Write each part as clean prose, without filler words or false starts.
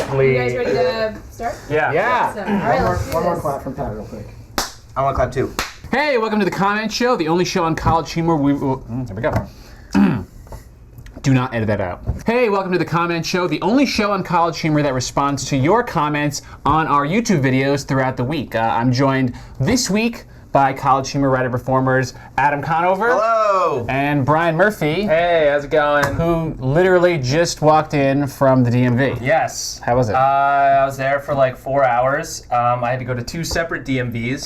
hopefully. You guys ready to start? Yeah. Awesome. All right, let's do One more this. clap from Pat real quick. I want to clap too. Hey, welcome to the Comment Show, the only show on college humor there we go. Do not edit that out. Hey, welcome to the Comment Show, the only show on college humor that responds to your comments on our YouTube videos throughout the week. I'm joined this week by college humor writer-performers Adam Conover. Hello. And Brian Murphy. Hey, how's it going? Who literally just walked in from the DMV. Yes. How was it? I was there for like 4 hours. I had to go to 2 separate DMVs,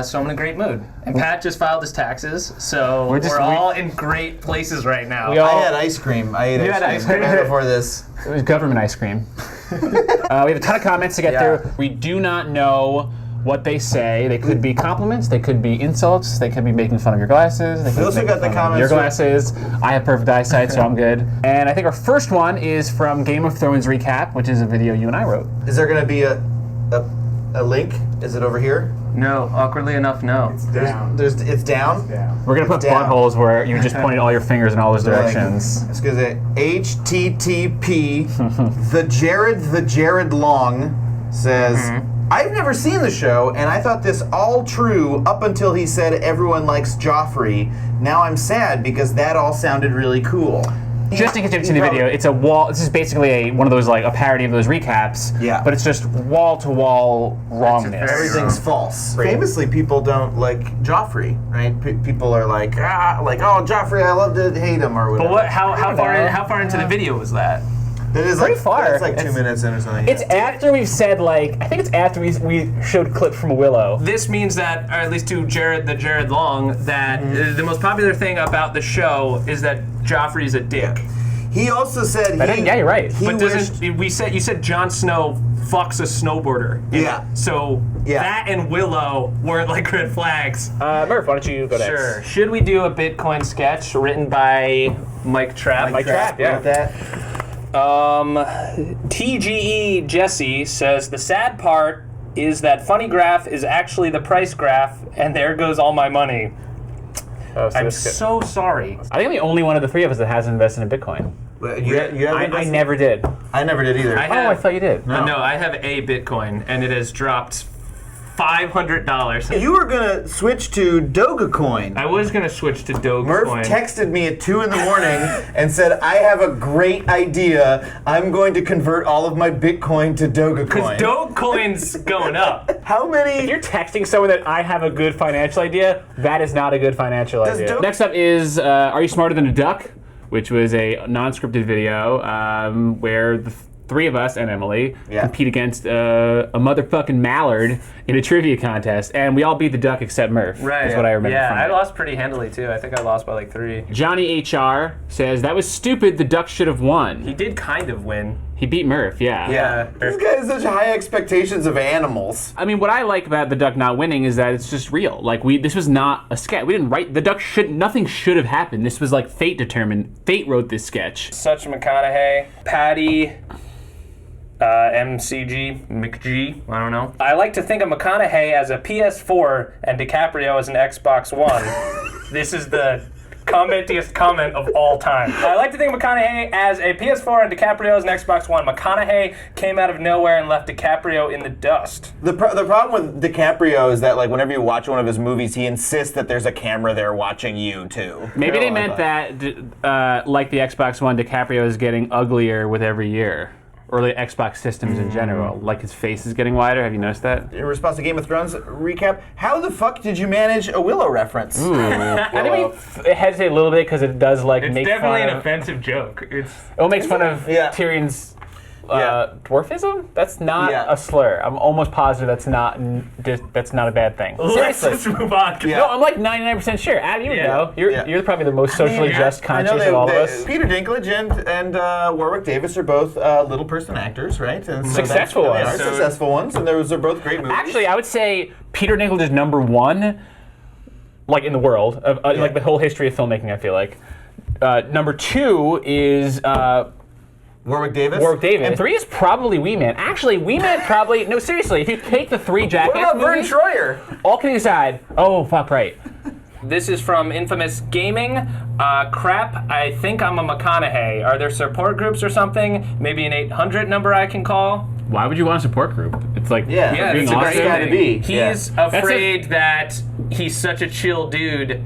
so I'm in a great mood. And Pat just filed his taxes, so we're all in great places right now. I had ice cream. I ate ice cream right before this. It was government ice cream. We have a ton of comments to get through. We do not know what they say. They could be compliments, they could be insults, they could be making fun of your glasses, they could also be got the making fun of comments your glasses. I have perfect eyesight, so I'm good. And I think our first one is from Game of Thrones Recap, which is a video you and I wrote. Is there going to be a link? Is it over here? No, awkwardly enough, no. It's down. It's down? We're going to put down. buttholes where you just pointed all your fingers in all those directions. It's because HTTP, the Jared Long says, I've never seen the show, and I thought this all true up until he said everyone likes Joffrey. Now I'm sad because that all sounded really cool. Just in case you haven't seen the video, it's a wall. This is basically one of those, like a parody of those recaps. Yeah. But it's just wall-to-wall wrongness. Everything's false. Famously, people don't like Joffrey, right? People are like, oh, Joffrey, I love to hate him, or whatever. But how far into the video was that? That is pretty like far. It's like 2 minutes in or something. It's after we've said, like, I think it's after we showed clips from Willow. This means that, or at least to Jared Long, that the most popular thing about the show is that Joffrey's a dick. He also said yeah, you're right. But you said Jon Snow fucks a snowboarder. Yeah. So that and Willow weren't like red flags. Murph, why don't you go next? Sure. Should we do a Bitcoin sketch written by Mike Trapp? Mike Trapp, yeah. That. TGE Jesse says, the sad part is that funny graph is actually the price graph, and there goes all my money. Oh, I'm so sorry. I think I'm the only one of the three of us that hasn't invested in Bitcoin. I never did. I never did either. I thought you did. No, I have a Bitcoin, and it has dropped $500. You were gonna switch to Dogecoin. I was gonna switch to Dogecoin. Murph texted me at 2 in the morning and said, I have a great idea. I'm going to convert all of my Bitcoin to Dogecoin. Because Dogecoin's going up. How many? If you're texting someone that I have a good financial idea, that is not a good financial idea. Next up is Are You Smarter Than a Duck? Which was a non-scripted video where the three of us and Emily compete against a motherfucking mallard in a trivia contest, and we all beat the duck except Murph. Right. That's what I remember. Yeah, from I it. lost pretty handily too. I think I lost by like 3. Johnny HR says that was stupid. The duck should have won. He did kind of win. He beat Murph. Yeah. This guy has such high expectations of animals. I mean, what I like about the duck not winning is that it's just real. Like this was not a sketch. We didn't write the duck. Nothing should have happened. This was like fate determined. Fate wrote this sketch. Such McConaughey, Patty. MCG, I don't know. I like to think of McConaughey as a PS4 and DiCaprio as an Xbox One. This is the commentiest comment of all time. I like to think of McConaughey as a PS4 and DiCaprio as an Xbox One. McConaughey came out of nowhere and left DiCaprio in the dust. The problem with DiCaprio is that, like, whenever you watch one of his movies, he insists that there's a camera there watching you too. Maybe they meant that, like the Xbox One, DiCaprio is getting uglier with every year. Or the Xbox systems in general. Like his face is getting wider. Have you noticed that? In response to Game of Thrones recap, how the fuck did you manage a Willow reference? I think we hesitate a little bit because it does like It's make definitely fun an of, offensive joke. It makes fun of Tyrion's dwarfism. That's not a slur. I'm almost positive that's not a bad thing. Let's move on. No, I'm like 99% sure. Adam, you would know. You're probably the most socially just conscious of all of us. Peter Dinklage and Warwick Davis are both little person actors, right? And so Successful they ones. are successful ones, and those are both great movies. Actually, I would say Peter Dinklage is number one, like in the world, of like the whole history of filmmaking. I feel like number 2 is. Warwick Davis? And 3 is probably Wee Man. Actually, Wee Man probably... No, seriously, if you take the 3 Jackass What about Vern movies... Troyer? All kidding aside... Oh, fuck, right. This is from Infamous Gaming. Crap, I think I'm a McConaughey. Are there support groups or something? Maybe an 800 number I can call? why would you want a support group? It's like Yeah. Yeah, being that's a awesome. great guy to thing. be. He's Yeah. afraid that he's such a chill dude,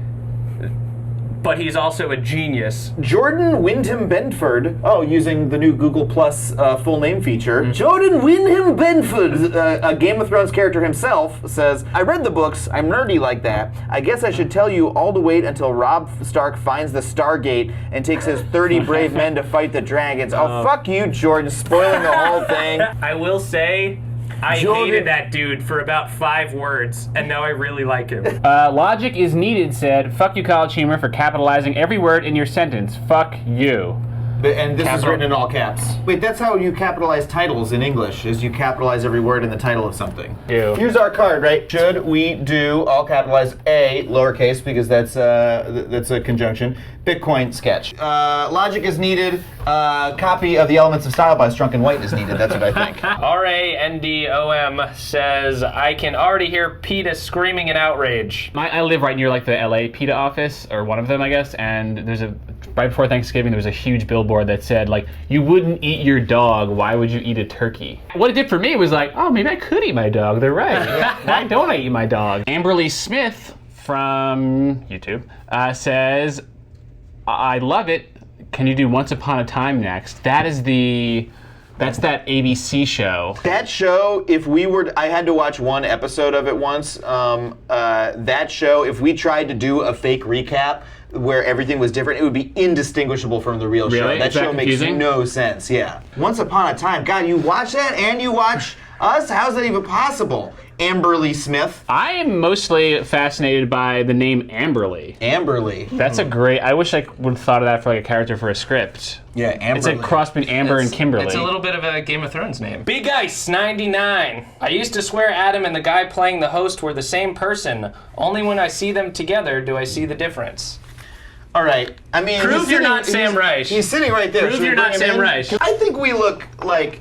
but he's also a genius. Jordan Wyndham Benford, using the new Google Plus full name feature. Jordan Wyndham Benford, a Game of Thrones character himself, says, I read the books, I'm nerdy like that. I guess I should tell you all to wait until Robb Stark finds the Stargate and takes his 30 brave men to fight the dragons. Oh, fuck you, Jordan, spoiling the whole thing. I will say, I Jordan. hated that dude for about 5 words, and now I really like him. Logic is needed said, fuck you, College Humor, for capitalizing every word in your sentence. Fuck you. And this is written in all caps. Wait, that's how you capitalize titles in English, is you capitalize every word in the title of something. Ew. Here's our card, right? Should we do, all capitalize, A, lowercase, because that's a conjunction, Bitcoin sketch. Logic is needed. Copy of The Elements of Style by Strunk and White is needed. That's what I think. RANDOM says, I can already hear PETA screaming in outrage. I live right near like the LA PETA office, or one of them, I guess, and right before Thanksgiving, there was a huge billboard that said, like, you wouldn't eat your dog, why would you eat a turkey? What it did for me was like, oh, maybe I could eat my dog, they're right. Why don't I eat my dog? Amberly Smith from YouTube says, I love it. Can you do Once Upon a Time next? That's that ABC show. That show, I had to watch one episode of it once. That show, if we tried to do a fake recap where everything was different, it would be indistinguishable from the real show. Really? That Is that show makes confusing? no sense, yeah. Once Upon a Time, God, you watch that and you watch us? How's that even possible? Amberly Smith. I am mostly fascinated by the name Amberly. Amberly. That's a great, I wish I would have thought of that for like a character for a script. Yeah, Amberly. It's a cross between Amber and Kimberly. It's a little bit of a Game of Thrones name. Big Ice 99. I used to swear Adam and the guy playing the host were the same person. Only when I see them together do I see the difference. All right. I mean, Prove you're not Sam Reich. He's sitting right there. Prove Should we you're bring not him Sam in? Reich. I think we look like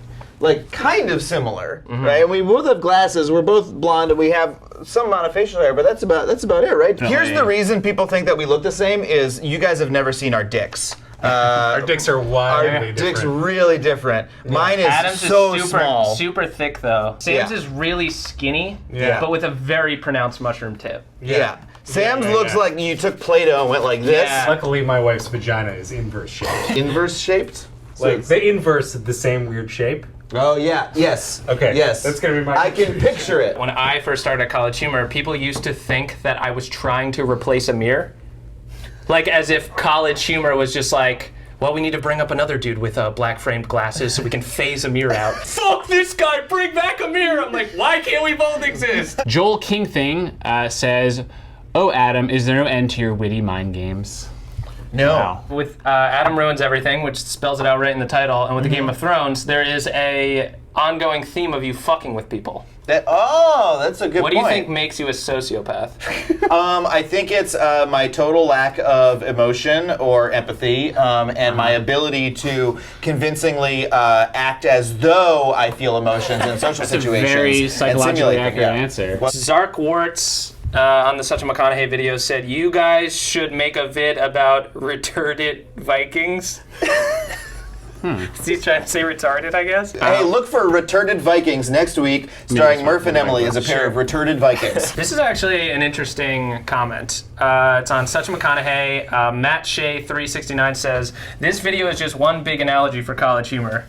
kind of similar, right? And we both have glasses. We're both blonde, and we have some amount of facial hair. But that's about it, right? Here's the reason people think that we look the same: is you guys have never seen our dicks. Our dicks are wildly Our different. dicks really different. Mine is Adam's so is super, small. super thick though. Sam's Yeah. is really skinny, Yeah. but with a very pronounced mushroom tip. Yeah. Sam's Yeah, looks yeah. like you took Play-Doh and went like this. Yeah. Luckily, my wife's vagina is inverse shaped. Inverse shaped. Like the inverse of the same weird shape. Oh yeah. Yes. Okay, Yes. that's gonna be my I can picture it. When I first started College Humor, people used to think that I was trying to replace Amir. Like as if College Humor was just like, well, we need to bring up another dude with black framed glasses so we can phase Amir out. Fuck this guy, bring back Amir! I'm like, why can't we both exist? Joel King Thing says, oh, Adam, is there no end to your witty mind games? No. Wow. With Adam Ruins Everything, which spells it out right in the title, and with the Game of Thrones, there is a ongoing theme of you fucking with people. That's a good What point. do you think makes you a sociopath? I think it's my total lack of emotion or empathy, and my ability to convincingly act as though I feel emotions in social That's a situations. very and psychologically simulate them, accurate yeah. answer. Zark Warts on the Such a McConaughey video said, you guys should make a vid about retarded Vikings. Is he trying to say retarded, I guess? Hey, look for Retarded Vikings next week, starring Murph and Emily as a pair of retarded Vikings. This is actually an interesting comment. It's on Such a McConaughey. Matt Shea 369 says, this video is just one big analogy for College Humor.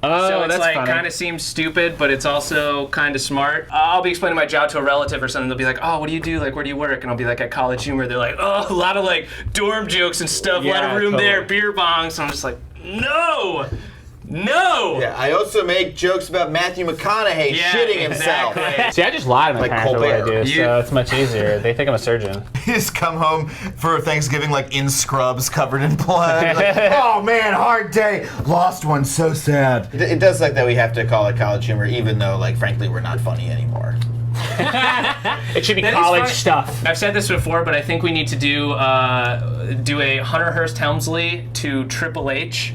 Oh, So it's that's like funny. kind of seems stupid, but it's also kind of smart. I'll be explaining my job to a relative or something. They'll be like, "Oh, what do you do? Like, where do you work?" And I'll be like, "At College Humor." They're like, "Oh, a lot of like dorm jokes and stuff. a lot Yeah, of room totally. there, beer bongs." And I'm just like, "No, no." Yeah, I also make jokes about Matthew McConaughey Yeah, shitting himself. exactly. See, I just lie to my Like parents about what I Colbert. do, so it's much easier. They think I'm a surgeon. Just come home for Thanksgiving like in scrubs, covered in blood. Like, oh man, hard day. Lost one, so sad. It does suck that we have to call it College Humor, even though, like, frankly, we're not funny anymore. It should be That is college funny. stuff. I've said this before, but I think we need to do a Hunter Hearst Helmsley to Triple H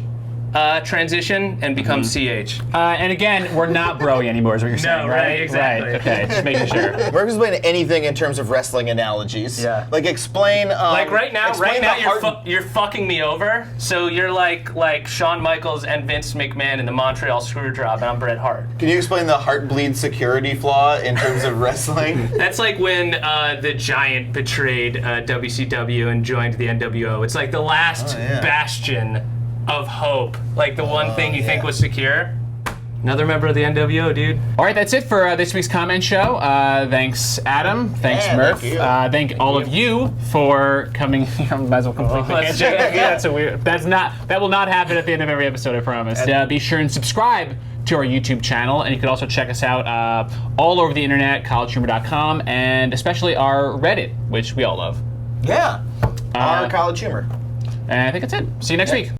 transition and become CH. And again, we're not broy anymore, is what you're saying, right? right, exactly. Right, okay, just making sure. We're explaining anything in terms of wrestling analogies. Yeah. Like explain. Like right now explain the you're fucking me over. So you're like Shawn Michaels and Vince McMahon in the Montreal Screwjob, and I'm Bret Hart. Can you explain the Heartbleed security flaw in terms of wrestling? That's like when the Giant betrayed WCW and joined the NWO. It's like the last bastion of hope. Like the one thing you think was secure. Another member of the NWO, dude. All right, that's it for this week's comment show. Thanks, Adam. Thanks, Murph. Thank you. Thank all of you for coming. Might as well complete the handshake. Yeah, that's a weird. That will not happen at the end of every episode, I promise. Be sure and subscribe to our YouTube channel, and you can also check us out all over the internet, collegehumor.com, and especially our Reddit, which we all love. Yeah. Our college humor. And I think that's it. See you next week.